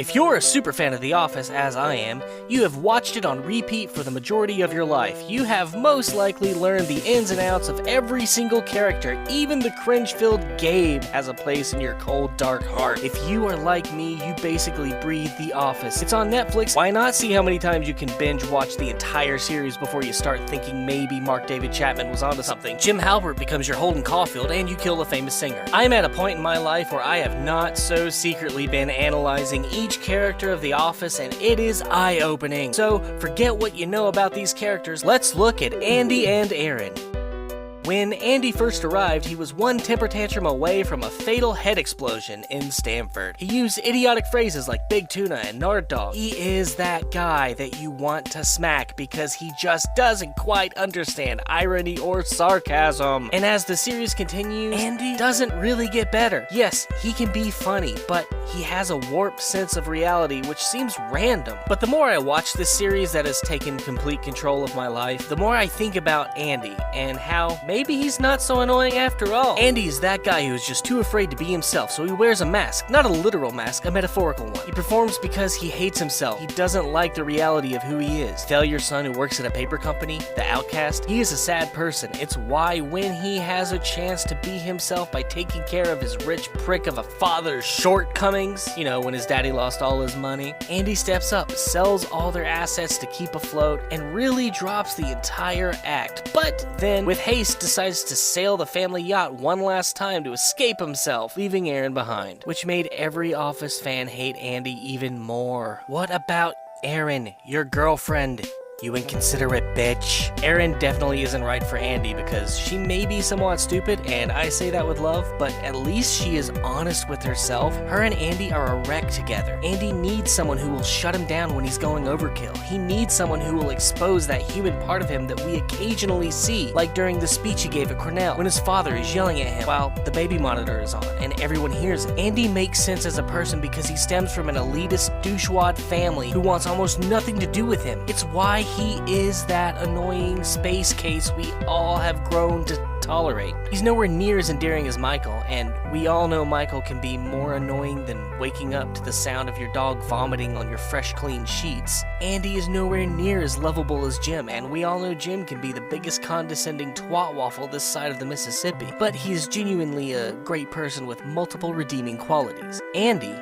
If you're a super fan of The Office, as I am, you have watched it on repeat for the majority of your life. You have most likely learned the ins and outs of every single character, even the cringe-filled Gabe has a place in your cold, dark heart. If you are like me, you basically breathe The Office. It's on Netflix. Why not see how many times you can binge watch the entire series before you start thinking maybe Mark David Chapman was onto something? Jim Halpert becomes your Holden Caulfield, and you kill a famous singer. I'm at a point in my life where I have not so secretly been analyzing each character of The Office, and it is eye-opening. So, forget what you know about these characters, let's look at Andy and Erin. When Andy first arrived, he was one temper tantrum away from a fatal head explosion in Stamford. He used idiotic phrases like big tuna and nard dog. He is that guy that you want to smack because he just doesn't quite understand irony or sarcasm. And as the series continues, Andy doesn't really get better. Yes, he can be funny, but he has a warped sense of reality which seems random. But the more I watch this series that has taken complete control of my life, the more I think about Andy and how maybe he's not so annoying after all. Andy's that guy who is just too afraid to be himself, so he wears a mask. Not a literal mask, a metaphorical one. He performs because he hates himself. He doesn't like the reality of who he is. Failure son who works at a paper company, the outcast. He is a sad person. It's why when he has a chance to be himself by taking care of his rich prick of a father's shortcomings, you know, when his daddy lost all his money, Andy steps up, sells all their assets to keep afloat, and really drops the entire act. But then, with haste, decides to sail the family yacht one last time to escape himself, leaving Erin behind, which made every Office fan hate Andy even more. What about Erin, your girlfriend? You inconsiderate bitch. Erin definitely isn't right for Andy because she may be somewhat stupid, and I say that with love, but at least she is honest with herself. Her and Andy are a wreck together. Andy needs someone who will shut him down when he's going overkill. He needs someone who will expose that human part of him that we occasionally see, like during the speech he gave at Cornell, when his father is yelling at him while the baby monitor is on and everyone hears it. Andy makes sense as a person because he stems from an elitist douchewad family who wants almost nothing to do with him. It's why he is that annoying space case we all have grown to tolerate. He's nowhere near as endearing as Michael, and we all know Michael can be more annoying than waking up to the sound of your dog vomiting on your fresh, clean sheets. Andy is nowhere near as lovable as Jim, and we all know Jim can be the biggest condescending twat waffle this side of the Mississippi, but he is genuinely a great person with multiple redeeming qualities. Andy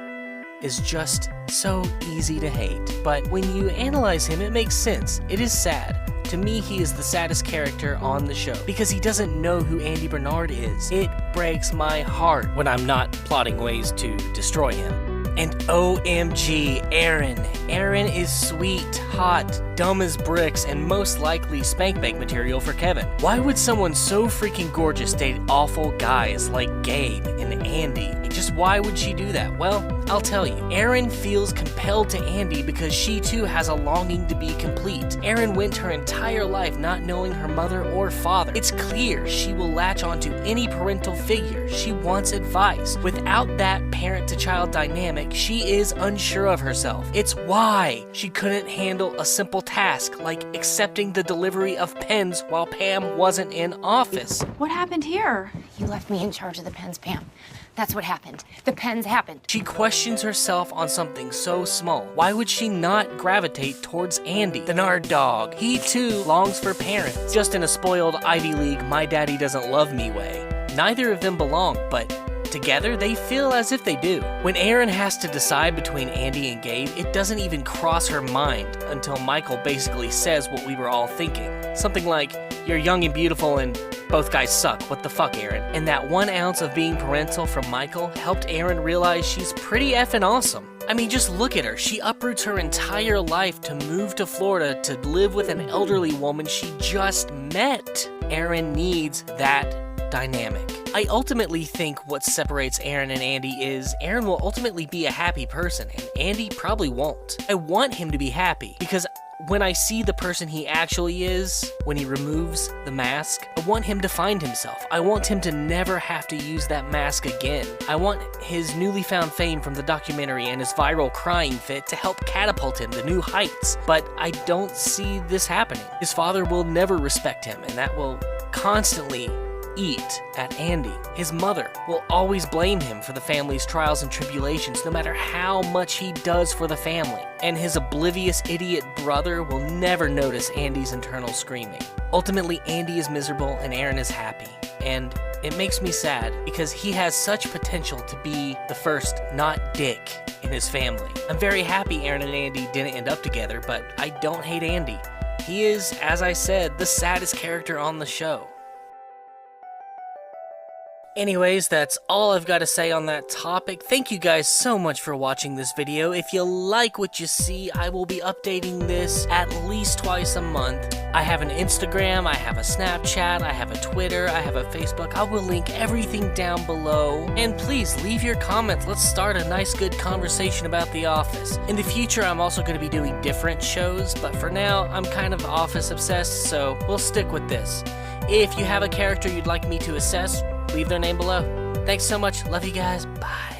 is just so easy to hate, but when you analyze him, it makes sense. It is sad. To me, he is the saddest character on the show because he doesn't know who Andy Bernard is. It breaks my heart when I'm not plotting ways to destroy him. And OMG, Erin. Erin is sweet, hot, dumb as bricks, and most likely spank bank material for Kevin. Why would someone so freaking gorgeous date awful guys like Gabe and Andy? Just why would she do that? Well, I'll tell you. Erin feels compelled to Andy because she too has a longing to be complete. Erin went her entire life not knowing her mother or father. It's clear she will latch onto any parental figure. She wants advice. Without that parent-to-child dynamic, she is unsure of herself. It's why she couldn't handle a simple task like accepting the delivery of pens while Pam wasn't in office. What happened here? You left me in charge of the pens, Pam. That's what happened. The pens happened. She questions herself on something so small. Why would she not gravitate towards Andy, the nard dog? He too longs for parents, just in a spoiled Ivy League my daddy doesn't love me way. Neither of them belong, but together, they feel as if they do. When Erin has to decide between Andy and Gabe, it doesn't even cross her mind until Michael basically says what we were all thinking. Something like, "You're young and beautiful and both guys suck. What the fuck, Erin?" And that 1 ounce of being parental from Michael helped Erin realize she's pretty effing awesome. I mean, just look at her. She uproots her entire life to move to Florida to live with an elderly woman she just met. Erin needs that dynamic. I ultimately think what separates Erin and Andy is Erin will ultimately be a happy person, and Andy probably won't. I want him to be happy, because when I see the person he actually is, when he removes the mask, I want him to find himself. I want him to never have to use that mask again. I want his newly found fame from the documentary and his viral crying fit to help catapult him to new heights. But I don't see this happening. His father will never respect him, and that will constantly eat at Andy. His mother will always blame him for the family's trials and tribulations, no matter how much he does for the family. And his oblivious idiot brother will never notice Andy's internal screaming. Ultimately, Andy is miserable and Erin is happy. And it makes me sad because he has such potential to be the first not dick in his family. I'm very happy Erin and Andy didn't end up together, but I don't hate Andy. He is, as I said, the saddest character on the show. Anyways, that's all I've got to say on that topic. Thank you guys so much for watching this video. If you like what you see, I will be updating this at least twice a month. I have an Instagram, I have a Snapchat, I have a Twitter, I have a Facebook. I will link everything down below. And please leave your comments. Let's start a nice, good conversation about The Office. In the future, I'm also going to be doing different shows, but for now, I'm kind of Office obsessed, so we'll stick with this. If you have a character you'd like me to assess, leave their name below. Thanks so much. Love you guys. Bye.